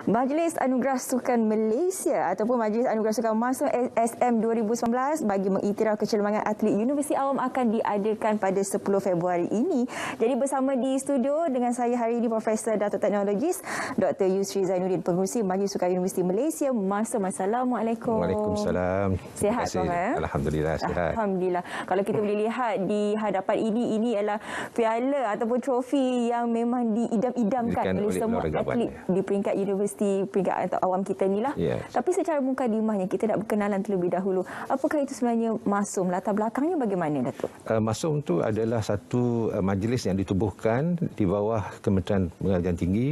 Majlis Anugerah Sukan Malaysia ataupun Majlis Anugerah Sukan Masum ASM 2019 bagi mengiktiraf kecemerlangan atlet Universiti Awam akan diadakan pada 10 Februari ini. Jadi bersama di studio dengan saya hari ini Profesor Dato' Teknologis Dr. Yusri Zainuddin, Pengerusi Majlis Sukan Universiti Malaysia Masum. Assalamualaikum. Waalaikumsalam. Sihat Prof? Alhamdulillah sihat. Alhamdulillah. Kalau kita boleh lihat di hadapan ini adalah piala ataupun trofi yang memang diidam-idamkan oleh semua atlet di peringkat universiti, peringkat awam kita ni lah. Yes. Tapi secara mukadimahnya kita nak berkenalan terlebih dahulu. Apakah itu sebenarnya Masum? Latar belakangnya bagaimana, Datuk? Masum itu adalah satu majlis yang ditubuhkan di bawah Kementerian Pengajian Tinggi,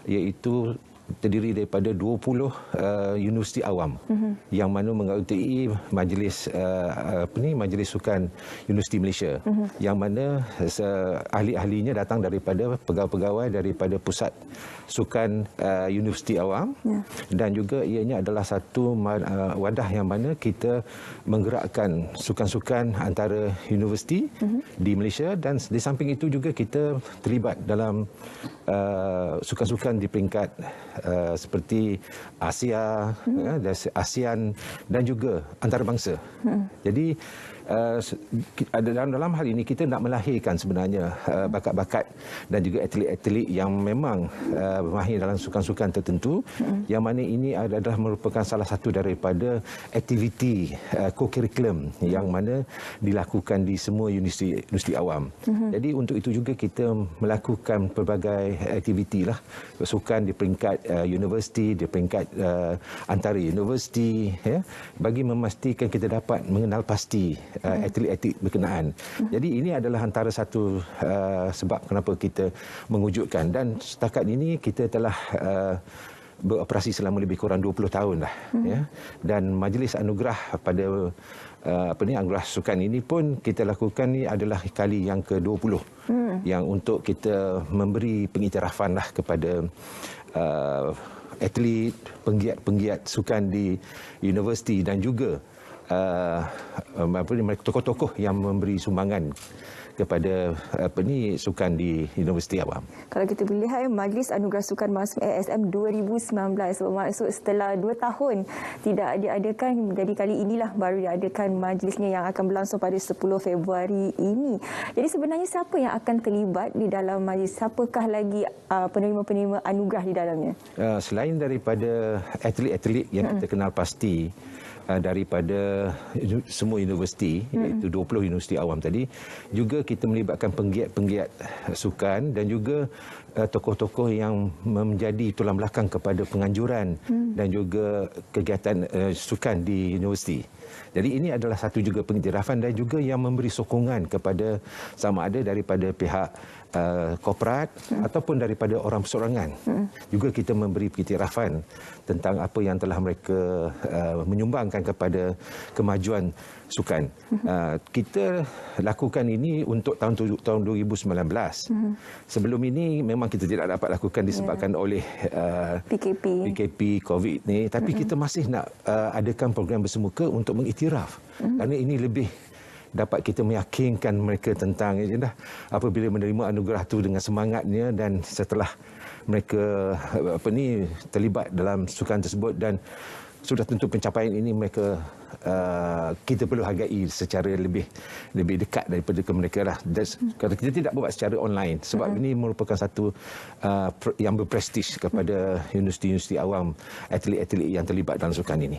iaitu terdiri daripada 20 universiti awam yang mana mengikuti majlis Majlis Sukan Universiti Malaysia, yang mana ahli-ahlinya datang daripada pegawai-pegawai daripada Pusat Sukan Universiti Awam, dan juga ianya adalah satu wadah yang mana kita menggerakkan sukan-sukan antara universiti di Malaysia, dan di samping itu juga kita terlibat dalam sukan-sukan di peringkat seperti Asia, ASEAN dan juga antarabangsa. Jadi dalam hal ini kita nak melahirkan sebenarnya bakat-bakat dan juga atlet-atlet yang memang mahir dalam sukan-sukan tertentu, yang mana ini adalah merupakan salah satu daripada aktiviti co-curriculum yang mana dilakukan di semua universiti awam. Jadi untuk itu juga kita melakukan pelbagai aktiviti lah, sukan di peringkat universiti, di peringkat antara universiti, bagi memastikan kita dapat mengenal pasti atlet-atlet berkenaan. Jadi ini adalah antara satu sebab kenapa kita mewujudkan, dan setakat ini kita telah beroperasi selama lebih kurang 20 tahun dah. Dan Majlis Anugerah pada Anugerah Sukan ini pun kita lakukan ni adalah kali yang ke-20 yang untuk kita memberi pengiktirafan lah kepada atlet, penggiat sukan di universiti, dan juga tokoh-tokoh yang memberi sumbangan kepada sukan di Universiti Awam. Kalau kita boleh lihat Majlis Anugerah Sukan Masum ASM 2019, bermaksud setelah 2 tahun tidak diadakan, jadi kali inilah baru diadakan majlisnya yang akan berlangsung pada 10 Februari ini. Jadi sebenarnya siapa yang akan terlibat di dalam majlis? Siapakah lagi penerima-penerima anugerah di dalamnya? Selain daripada atlet-atlet yang kita kenal pasti daripada semua universiti, iaitu 20 universiti awam tadi, juga kita melibatkan penggiat-penggiat sukan dan juga tokoh-tokoh yang menjadi tulang belakang kepada penganjuran dan juga kegiatan sukan di universiti. Jadi ini adalah satu juga pengiktirafan dan juga yang memberi sokongan kepada sama ada daripada pihak korporat ataupun daripada orang perseorangan. Juga kita memberi pengiktirafan tentang apa yang telah mereka menyumbangkan kepada kemajuan sukan. Kita lakukan ini untuk tahun 2019. Sebelum ini memang kita tidak dapat lakukan disebabkan oleh PKP, COVID ni, tapi kita masih nak adakan program bersemuka untuk mengiktiraf. Kerana ini lebih dapat kita meyakinkan mereka tentang apabila menerima anugerah tu dengan semangatnya, dan setelah mereka terlibat dalam sukan tersebut dan sudah tentu pencapaian ini, mereka kita perlu hargai secara lebih dekat daripada ke mereka lah. Kalau kita tidak buat secara online, sebab ini merupakan satu yang berprestij kepada universiti-universiti awam, atlet-atlet yang terlibat dalam sukan ini.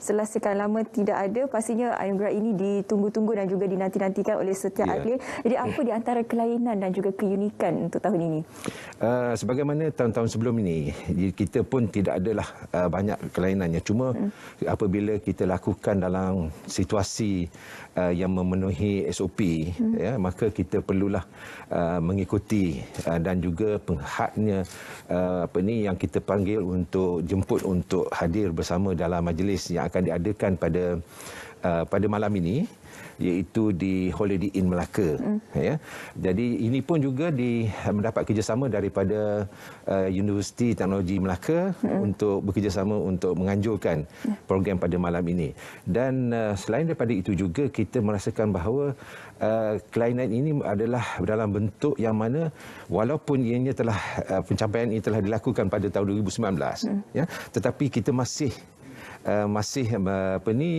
Setelah sekian lama tidak ada, pastinya anugerah ini ditunggu-tunggu dan juga dinanti-nantikan oleh setiap atlet. Jadi apa di antara kelainan dan juga keunikan untuk tahun ini? Sebagaimana tahun-tahun sebelum ini, kita pun tidak adalah banyak kelainannya. Cuma apabila kita lakukan dalam situasi yang memenuhi SOP, maka kita perlulah mengikuti, dan juga penghadnya yang kita panggil untuk jemput untuk hadir bersama dalam majlis yang akan diadakan pada pada malam ini, iaitu di Holiday Inn Melaka. Ya. Jadi ini pun juga mendapat kerjasama daripada Universiti Teknologi Melaka untuk bekerjasama untuk menganjurkan program pada malam ini. Dan selain daripada itu juga kita merasakan bahawa kelainan ini adalah dalam bentuk yang mana walaupun ianya telah pencapaian ini telah dilakukan pada tahun 2019, ya, tetapi kita masih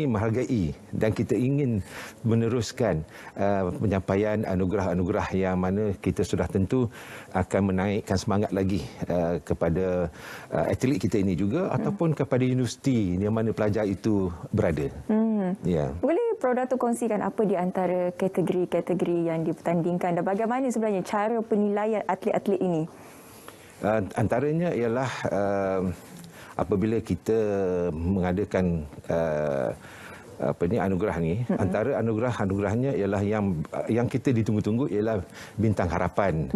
menghargai dan kita ingin meneruskan penyampaian anugerah-anugerah yang mana kita sudah tentu akan menaikkan semangat lagi kepada atlet kita ini juga ataupun kepada universiti yang mana pelajar itu berada. Ya. Boleh Prof Dato' kongsikan apa di antara kategori-kategori yang dipertandingkan dan bagaimana sebenarnya cara penilaian atlet-atlet ini? Antaranya ialah apabila kita mengadakan anugerah ni, antara anugerahnya ialah yang kita ditunggu-tunggu ialah bintang harapan.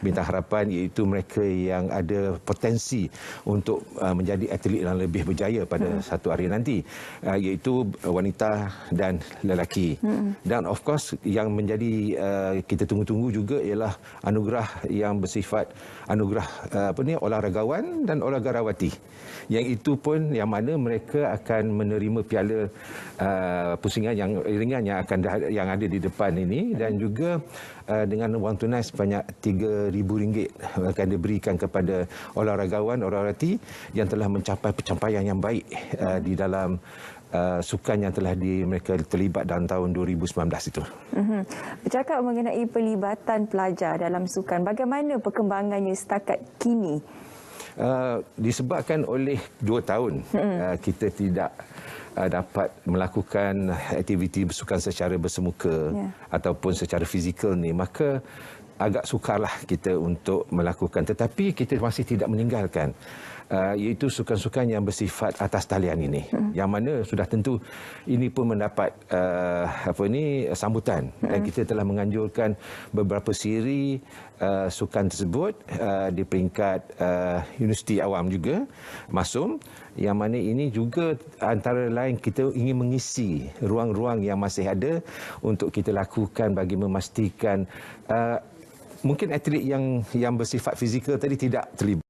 Bintang harapan iaitu mereka yang ada potensi untuk menjadi atlet yang lebih berjaya pada satu hari nanti, iaitu wanita dan lelaki. Dan of course yang menjadi kita tunggu-tunggu juga ialah anugerah yang bersifat anugerah olahragawan dan olahragarawati. Yang itu pun yang mana mereka akan menerima piala pusingan yang ringan yang ada di depan ini, dan juga dengan wang tunai sebanyak RM3,000 akan diberikan kepada olahragawan-olahrawati yang telah mencapai pencapaian yang baik di dalam sukan yang telah mereka terlibat dalam tahun 2019 itu. Bercakap mengenai pelibatan pelajar dalam sukan, bagaimana perkembangannya setakat kini? Disebabkan oleh 2 tahun kita tidak dapat melakukan aktiviti bersukan secara bersemuka ataupun secara fizikal ni, maka agak sukarlah kita untuk melakukan, tetapi kita masih tidak meninggalkan iaitu sukan-sukan yang bersifat atas talian ini, yang mana sudah tentu ini pun mendapat sambutan, dan kita telah menganjurkan beberapa siri sukan tersebut di peringkat Universiti Awam juga, MASUM, yang mana ini juga antara lain kita ingin mengisi ruang-ruang yang masih ada untuk kita lakukan bagi memastikan mungkin atlet yang bersifat fizikal tadi tidak terlibat.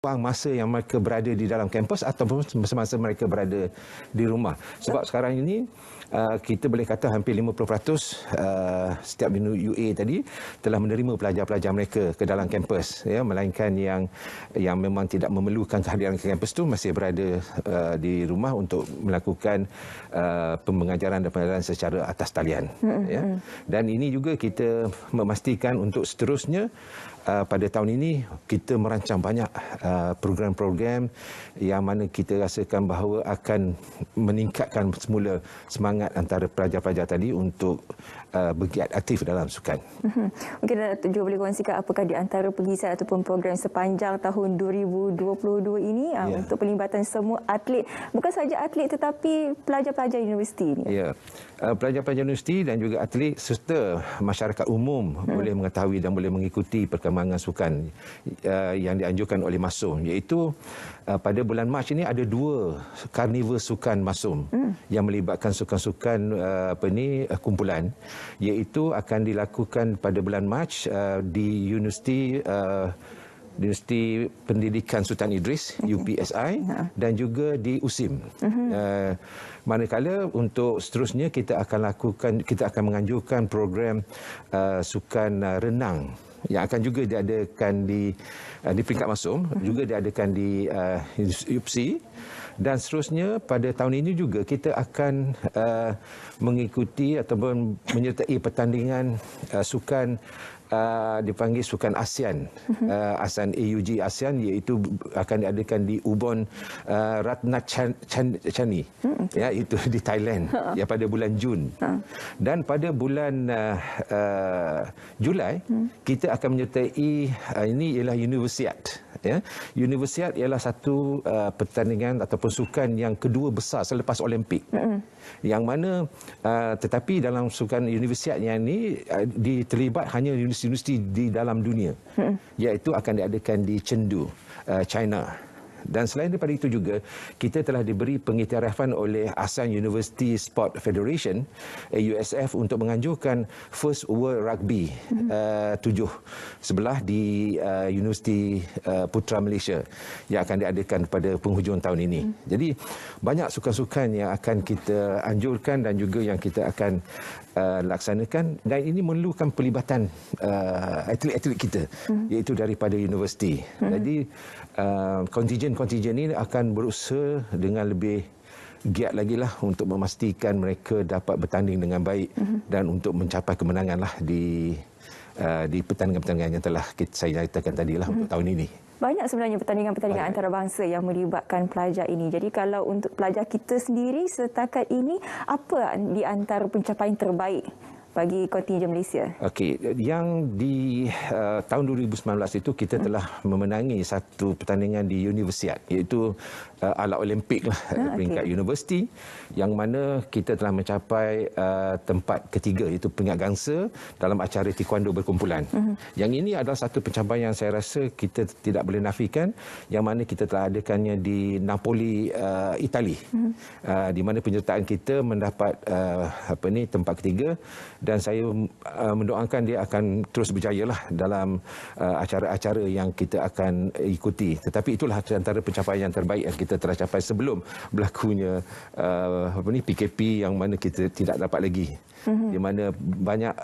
Masa yang mereka berada di dalam kampus ataupun semasa mereka berada di rumah. Sebab sekarang ini kita boleh kata hampir 50% setiap UA tadi telah menerima pelajar-pelajar mereka ke dalam kampus, ya, melainkan yang memang tidak memerlukan kehadiran ke kampus tu masih berada di rumah untuk melakukan pengajaran dan pengajaran secara atas talian. Ya. Dan ini juga kita memastikan untuk seterusnya pada tahun ini kita merancang banyak program-program yang mana kita rasakan bahawa akan meningkatkan semula semangat antara pelajar-pelajar tadi untuk bergiat aktif dalam sukan. Mungkin Datuk juga boleh kongsikan apakah di antara pegiat ataupun program sepanjang tahun 2022 ini untuk pelibatan semua atlet, bukan saja atlet tetapi pelajar-pelajar universiti ini. Ya. Pelajar-pelajar universiti dan juga atlet serta masyarakat umum boleh mengetahui dan boleh mengikuti perkembangan sukan yang dianjurkan oleh MASUM, iaitu pada bulan Mac ini ada 2 karnival sukan MASUM yang melibatkan sukan-sukan kumpulan, iaitu akan dilakukan pada bulan Mac di Universiti Pendidikan Sultan Idris, UPSI, dan juga di USIM. Manakala untuk seterusnya kita akan menganjurkan program sukan renang yang akan juga diadakan di peringkat MASUM, juga diadakan di UPSI, dan seterusnya pada tahun ini juga kita akan mengikuti ataupun menyertai pertandingan sukan dipanggil sukan ASEAN, ASEAN AUG ASEAN, iaitu akan diadakan di Ubon Ratnachani, ya, itu di Thailand, ya, pada bulan Jun. Dan pada bulan Julai kita akan menyertai ini ialah Universiade, ya. Universiad ialah satu pertandingan ataupun sukan yang kedua besar selepas Olimpik. Yang mana tetapi dalam sukan Universiad yang ini terlibat hanya universiti-universiti di dalam dunia. Iaitu akan diadakan di Chengdu, China. Dan selain daripada itu juga, kita telah diberi pengiktirafan oleh ASEAN University Sport Federation, AUSF, untuk menganjurkan First World Rugby 7 di Universiti Putra Malaysia yang akan diadakan pada penghujung tahun ini. Jadi banyak sukan-sukan yang akan kita anjurkan dan juga yang kita akan laksanakan, dan ini memerlukan pelibatan atlet-atlet kita, iaitu daripada universiti. Jadi kontingen ini akan berusaha dengan lebih giat lagi lah untuk memastikan mereka dapat bertanding dengan baik dan untuk mencapai kemenangan lah di pertandingan-pertandingan yang telah saya nyatakan tadi lah untuk tahun ini. Banyak sebenarnya pertandingan-pertandingan antarabangsa yang melibatkan pelajar ini. Jadi kalau untuk pelajar kita sendiri setakat ini, apa di antara pencapaian terbaik bagi kontingen Malaysia? Okey, yang di tahun 2019 itu kita telah memenangi satu pertandingan di Universiad, iaitu ala Olimpik lah, peringkat universiti, yang mana kita telah mencapai tempat ketiga, iaitu peringkat gangsa dalam acara taekwondo berkumpulan. Yang ini adalah satu pencapaian yang saya rasa kita tidak boleh nafikan, yang mana kita telah adakannya di Napoli, Itali, di mana penyertaan kita mendapat tempat ketiga, dan saya mendoakan dia akan terus berjayalah dalam acara-acara yang kita akan ikuti. Tetapi itulah antara pencapaian yang terbaik yang kita telah capai sebelum berlakunya PKP yang mana kita tidak dapat lagi. Di mana banyak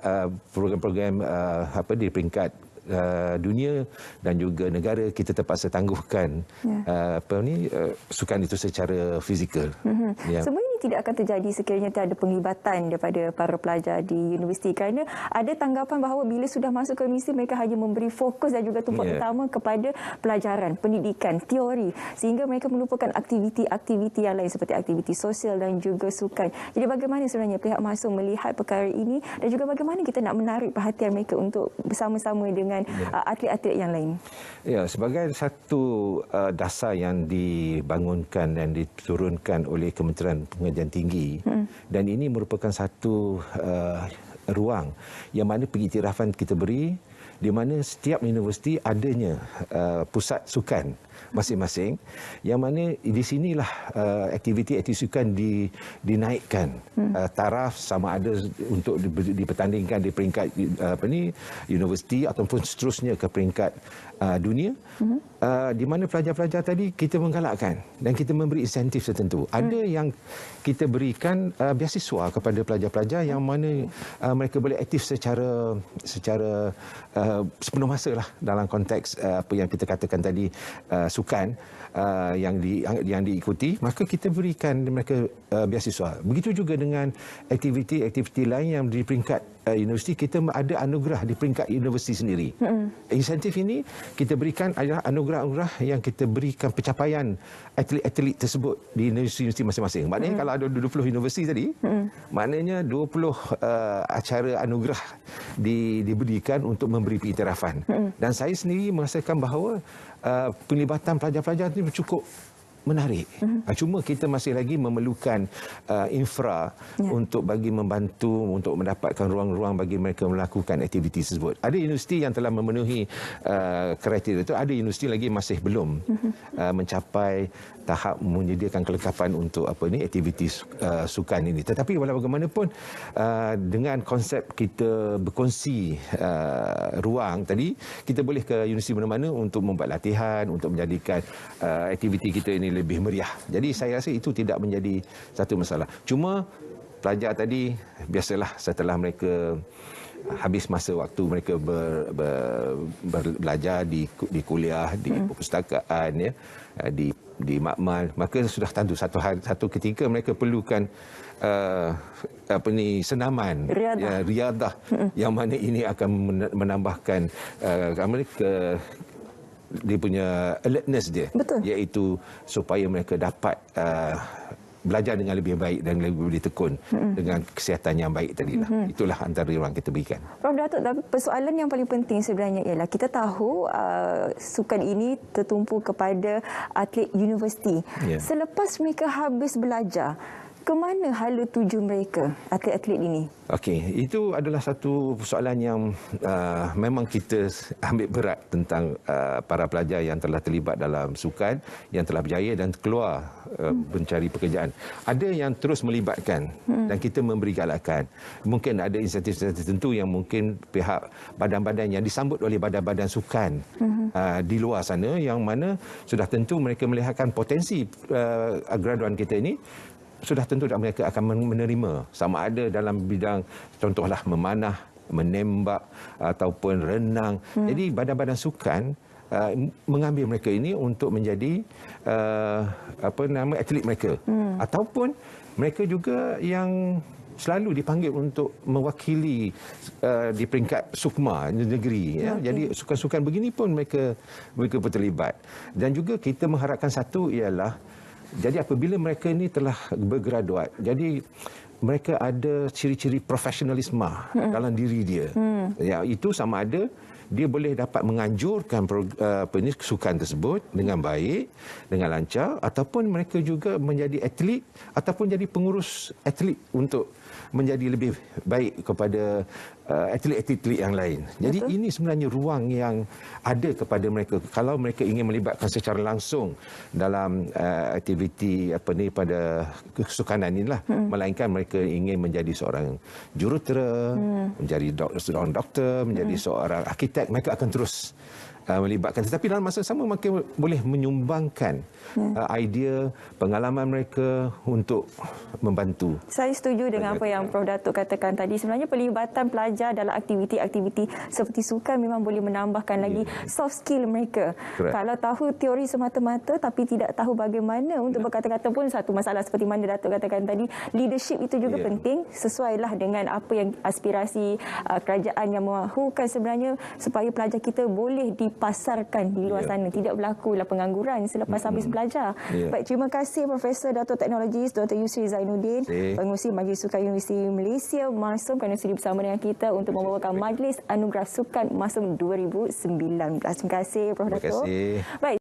program-program di peringkat dunia dan juga negara kita terpaksa tangguhkan sukan itu secara fizikal. Semua ini tidak akan terjadi sekiranya tiada penglibatan daripada para pelajar di universiti, kerana ada tanggapan bahawa bila sudah masuk ke universiti mereka hanya memberi fokus dan juga tumpuan utama kepada pelajaran, pendidikan, teori, sehingga mereka melupakan aktiviti-aktiviti yang lain seperti aktiviti sosial dan juga sukan. Jadi bagaimana sebenarnya pihak MASUM melihat perkara ini dan juga bagaimana kita nak menarik perhatian mereka untuk bersama-sama dengan atlet-atlet yang lain? Ya, sebagai satu dasar yang dibangunkan dan diturunkan oleh Kementerian Pengajian Tinggi, dan ini merupakan satu ruang yang mana pengiktirafan kita beri, di mana setiap universiti adanya pusat sukan masing-masing, yang mana di sinilah aktiviti-aktiviti sukan dinaikkan taraf, sama ada untuk dipertandingkan di peringkat universiti ataupun seterusnya ke peringkat dunia, di mana pelajar-pelajar tadi kita menggalakkan dan kita memberi insentif tertentu. Ada yang kita berikan beasiswa kepada pelajar-pelajar yang mana mereka boleh aktif secara sepenuh masa lah dalam konteks apa yang kita katakan tadi, sukan yang diikuti, maka kita berikan mereka beasiswa. Begitu juga dengan aktiviti-aktiviti lain yang di peringkat universiti, kita ada anugerah di peringkat universiti sendiri. Insentif ini kita berikan adalah anugerah-anugerah yang kita berikan pencapaian atlet-atlet tersebut di universiti masing-masing. Maknanya kalau ada 20 universiti tadi, maknanya 20 acara anugerah diberikan untuk memberi pengiktirafan. Dan saya sendiri merasakan bahawa penglibatan pelajar-pelajar ini cukup menarik. Cuma kita masih lagi memerlukan infra untuk bagi membantu untuk mendapatkan ruang-ruang bagi mereka melakukan aktiviti tersebut. Ada universiti yang telah memenuhi kriteria itu, ada universiti lagi masih belum mencapai tahap menyediakan kelengkapan untuk aktiviti sukan ini. Tetapi walau bagaimanapun, dengan konsep kita berkongsi ruang tadi, kita boleh ke universiti mana-mana untuk membuat latihan, untuk menjadikan aktiviti kita ini lebih meriah. Jadi saya rasa itu tidak menjadi satu masalah. Cuma pelajar tadi, biasalah setelah mereka habis masa waktu mereka belajar di kuliah, di perpustakaan, di makmal, maka sudah tentu satu ketika mereka perlukan senaman, riadah, yang mana ini akan menambahkan dia punya alertness dia. Betul. Iaitu supaya mereka dapat belajar dengan lebih baik dan lebih tekun dengan kesihatan yang baik tadilah. Itulah antara yang kita berikan. Prof Datuk, tapi persoalan yang paling penting sebenarnya ialah kita tahu sukan ini tertumpu kepada atlet universiti. Selepas mereka habis belajar, ke mana hala tuju mereka, atlet-atlet ini? Okey, itu adalah satu persoalan yang memang kita ambil berat tentang para pelajar yang telah terlibat dalam sukan, yang telah berjaya dan keluar mencari pekerjaan. Ada yang terus melibatkan dan kita memberi galakan. Mungkin ada insentif-insentif tertentu yang mungkin pihak badan-badan yang disambut oleh badan-badan sukan di luar sana, yang mana sudah tentu mereka melihatkan potensi graduan kita ini, sudah tentu mereka akan menerima, sama ada dalam bidang contohlah memanah, menembak ataupun renang. Jadi badan-badan sukan mengambil mereka ini untuk menjadi atlet mereka, ataupun mereka juga yang selalu dipanggil untuk mewakili di peringkat sukma negeri. Jadi sukan-sukan begini pun mereka terlibat. Dan juga kita mengharapkan satu ialah, jadi apabila mereka ini telah bergraduat, jadi mereka ada ciri-ciri profesionalisme dalam diri dia. Ya, itu sama ada dia boleh dapat menganjurkan sukan tersebut dengan baik, dengan lancar, ataupun mereka juga menjadi atlet ataupun jadi pengurus atlet untuk menjadi lebih baik kepada atlet-atlet yang lain. Jadi ini sebenarnya ruang yang ada kepada mereka kalau mereka ingin melibatkan secara langsung dalam aktiviti pada kesukanan inilah, melainkan mereka ingin menjadi seorang jurutera, menjadi seorang doktor, menjadi seorang arkitek, mereka akan terus melibatkan. Tetapi dalam masa sama mereka boleh menyumbangkan idea, pengalaman mereka untuk membantu. Saya setuju dengan apa yang Prof Datuk katakan tadi. Sebenarnya pelibatan pelajar dalam aktiviti-aktiviti seperti sukan memang boleh menambahkan lagi soft skill mereka. Correct. Kalau tahu teori semata-mata tapi tidak tahu bagaimana untuk berkata-kata pun satu masalah. Seperti mana Datuk katakan tadi, leadership itu juga penting, sesuailah dengan apa yang aspirasi kerajaan yang mahukan sebenarnya, supaya pelajar kita boleh dipasarkan di luar sana, tidak berlakulah pengangguran selepas habis belajar. Baik, terima kasih Profesor Datuk Teknologis Dr. Yusri Zainuddin, Pengerusi Majlis Sukan Universiti Malaysia, MARSUM, kerana sudi bersama dengan kita untuk membawakan Majlis Anugerah Sukan MARSUM 2019. Terima kasih Prof Datuk. Terima kasih. Baik.